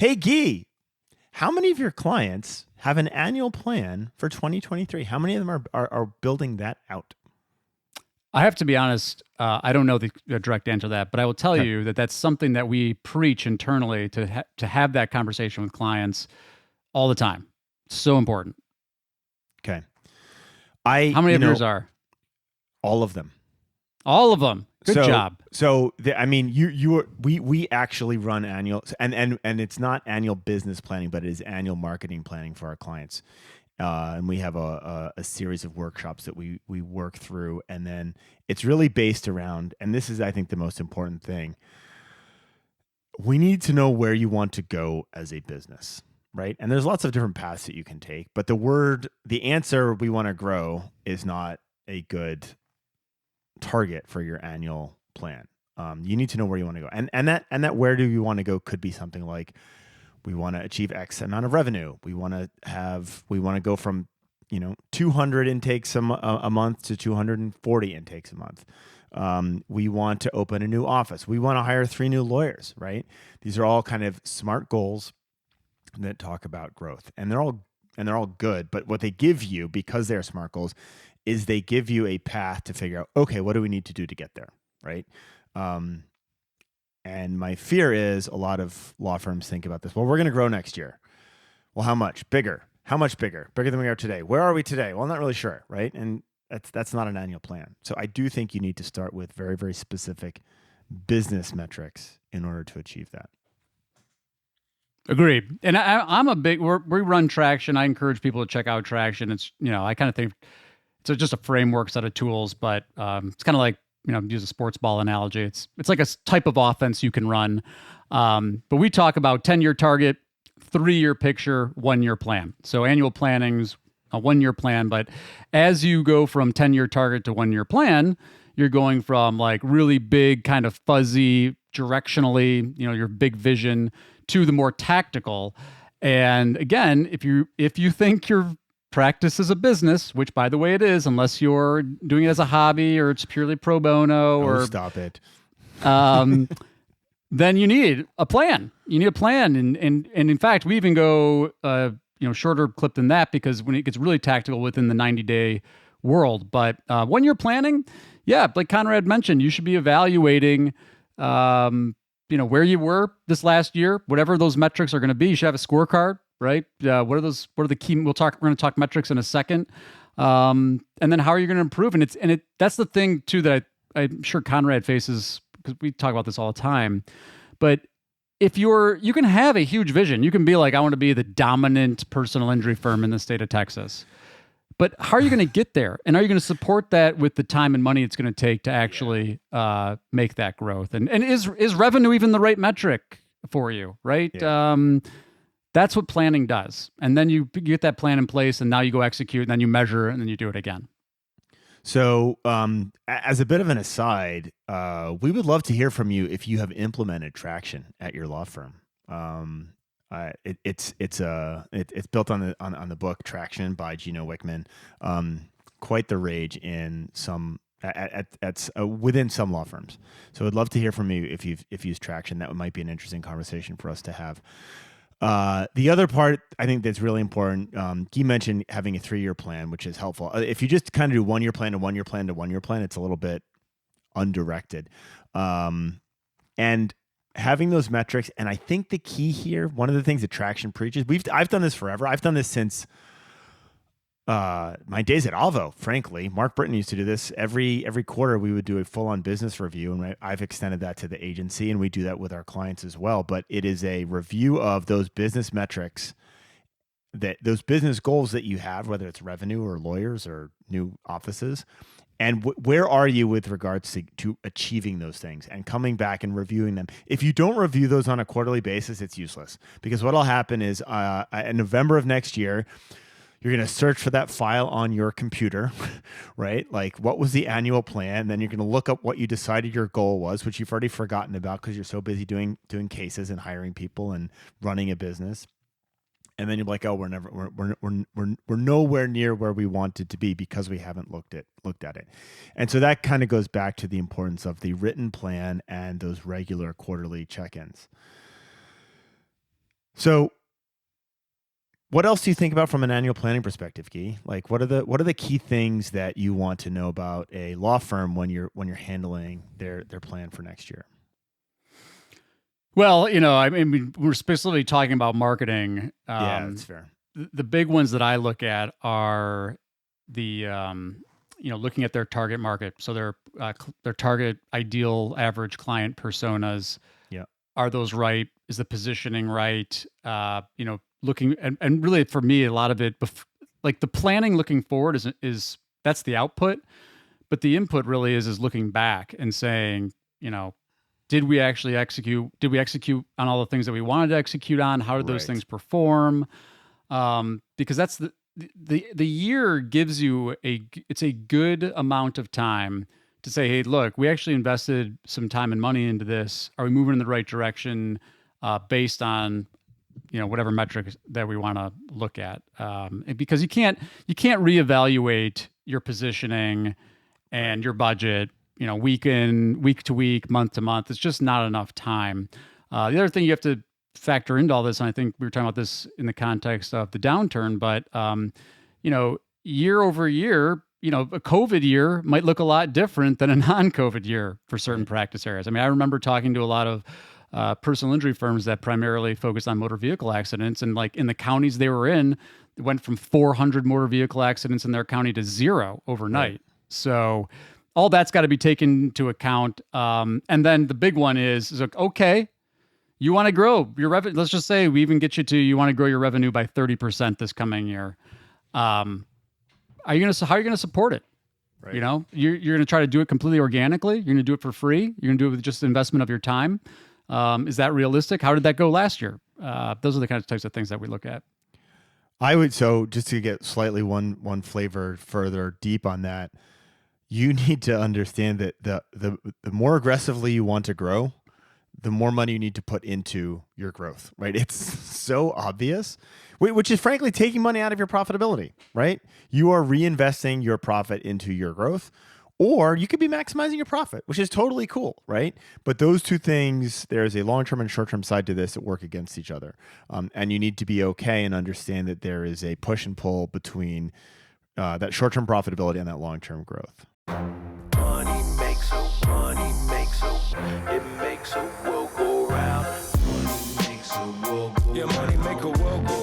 Hey, Gyi, how many of your clients have an annual plan for 2023? How many of them are building that out? I have to be honest, I don't know the direct answer to that, but I will tell Okay. you that that's something that we preach internally to have that conversation with clients all the time. It's so important. Okay. How many of yours are? All of them. All of them. Good So, job. I mean, we actually run annual, and it's not annual business planning, but it is annual marketing planning for our clients. And we have a series of workshops that we work through, and then it's really based around, and this is, I think, the most important thing. We need to know where you want to go as a business, right? And there's lots of different paths that you can take, but the answer we want to grow is not a good target for your annual plan. You need to know where you want to go, and that where do you want to go could be something like we want to achieve X amount of revenue. We want to go from 200 intakes a month to 240 intakes a month. We want to open a new office. We want to hire 3 new lawyers. Right? These are all kind of smart goals that talk about growth, and they're all good. But what they give you, because they're smart goals, is they give you a path to figure out, okay, what do we need to do to get there, right? Um, and my fear is a lot of law firms think about this. Well, we're going to grow next year. Well, how much? Bigger. How much bigger? Bigger than we are today. Where are we today? Well, I'm not really sure, right? And that's not an annual plan. So I do think you need to start with very, very specific business metrics in order to achieve that. Agreed. And I'm a big, we run Traction. I encourage people to check out Traction. It's, I kind of think it's just a framework set of tools, but it's kind of like, use a sports ball analogy. It's like a type of offense you can run. But we talk about 10-year target, 3-year picture, 1-year plan. So annual planning's a 1-year plan, but as you go from 10-year target to 1-year plan, you're going from like really big, kind of fuzzy, directionally, your big vision to the more tactical. And again, if you think your practice is a business, which by the way it is, unless you're doing it as a hobby or it's purely pro bono or stop it. um, then you need a plan. You need a plan, and in fact, we even go shorter clip than that, because when it gets really tactical within the 90-day world. But when you're planning, yeah, like Conrad mentioned, you should be evaluating where you were this last year, whatever those metrics are going to be. You should have a scorecard, right? What are the key? We're going to talk metrics in a second. And then how are you going to improve? And that's the thing too, that I'm sure Conrad faces, because we talk about this all the time. But if you can have a huge vision. You can be like, I want to be the dominant personal injury firm in the state of Texas. But how are you going to get there? And are you going to support that with the time and money it's going to take to actually make that growth? And is revenue even the right metric for you, right? Yeah. That's what planning does. And then you get that plan in place, and now you go execute, and then you measure, and then you do it again. So, as a bit of an aside, we would love to hear from you if you have implemented Traction at your law firm. It's built on the book Traction by Gino Wickman. Quite the rage in some within some law firms. So I'd love to hear from you if you've used Traction. That might be an interesting conversation for us to have. The other part I think that's really important, Gyi mentioned having a 3-year plan, which is helpful. If you just kind of do 1-year plan to 1-year plan to 1-year plan, it's a little bit undirected. And having those metrics, and I think the key here, one of the things that Traction preaches, I've done this forever. I've done this since my days at Alvo, frankly. Mark Britton used to do this every quarter. We would do a full-on business review, and I've extended that to the agency, and we do that with our clients as well. But it is a review of those business metrics, those business goals that you have, whether it's revenue or lawyers or new offices, and where are you with regards to achieving those things, and coming back and reviewing them. If you don't review those on a quarterly basis, it's useless, because what'll happen is in November of next year, you're going to search for that file on your computer, right? Like, what was the annual plan? Then you're going to look up what you decided your goal was, which you've already forgotten about because you're so busy doing cases and hiring people and running a business. And then you're like, oh, we're nowhere near where we wanted to be because we haven't looked at it. And so that kind of goes back to the importance of the written plan and those regular quarterly check-ins. So what else do you think about from an annual planning perspective, Gyi? Like what are the key things that you want to know about a law firm when you're handling their plan for next year? Well, I mean, we're specifically talking about marketing. Yeah, that's fair. The big ones that I look at are the looking at their target market. So their target ideal average client personas. Yeah. Are those right? Is the positioning right? Looking and really for me, a lot of it, like the planning looking forward is that's the output, but the input really is looking back and saying, did we actually execute? Did we execute on all the things that we wanted to execute on? How did those things perform? Because that's the year gives you it's a good amount of time to say, hey, look, we actually invested some time and money into this. Are we moving in the right direction based on whatever metrics that we want to look at? Because you can't reevaluate your positioning and your budget, week to week, month to month. It's just not enough time. The other thing you have to factor into all this, and I think we were talking about this in the context of the downturn, but year over year, a COVID year might look a lot different than a non-COVID year for certain practice areas. I mean, I remember talking to a lot of personal injury firms that primarily focus on motor vehicle accidents, and like in the counties they were in, it went from 400 motor vehicle accidents in their county to 0 overnight. Right. So all that's got to be taken into account. And then the big one is like, okay, you want to grow your revenue. Let's just say we even get you want to grow your revenue by 30% this coming year. How are you going to support it? Right. You're going to try to do it completely organically. You're going to do it for free. You're going to do it with just the investment of your time. Is that realistic? How did that go last year? Those are the kinds of types of things that we look at. So just to get slightly one flavor further deep on that, you need to understand that the more aggressively you want to grow, the more money you need to put into your growth, right? It's so obvious, which is frankly taking money out of your profitability, right? You are reinvesting your profit into your growth, or you could be maximizing your profit, which is totally cool, right? But those two things, there's a long-term and short-term side to this that work against each other. And you need to be okay and understand that there is a push and pull between that short-term profitability and that long-term growth. Money makes it makes a world go round. Money makes a world go round. Yeah, money make a world go